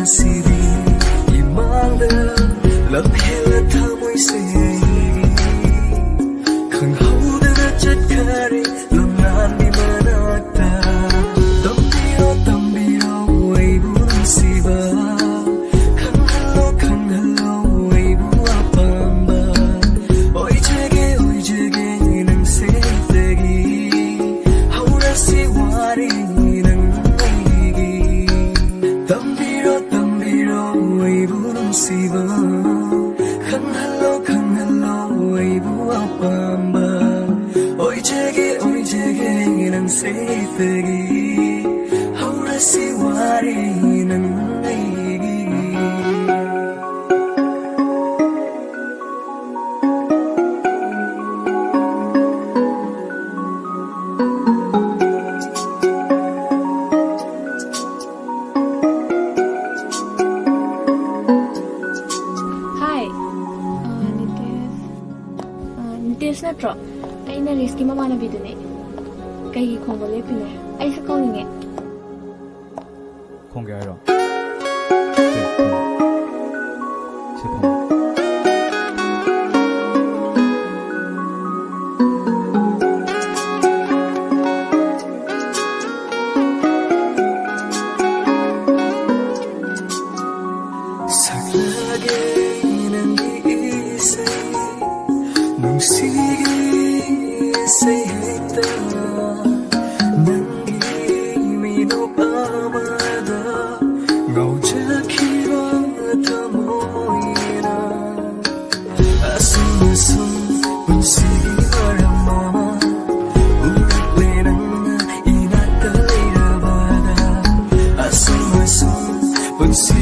nusibi imangda lamhela thamoise khanghaudana chatkare lamnani manakta tambiro aibu nusiba khanghallo aibu apamba oi jege nang setagi haura si wari nang aigi tambiro aibu nusiba khanghallo aibu apamba oi jege nang setagi haura si wari nang aigi. Nitesh natro aina riski mamana bidune kai khongo lepine ai sa koninge khonge aro say hekta nangi mino pamada ngaujakhiba thamoina asum punsi marama urakle nanga inakta leirabada asum punsi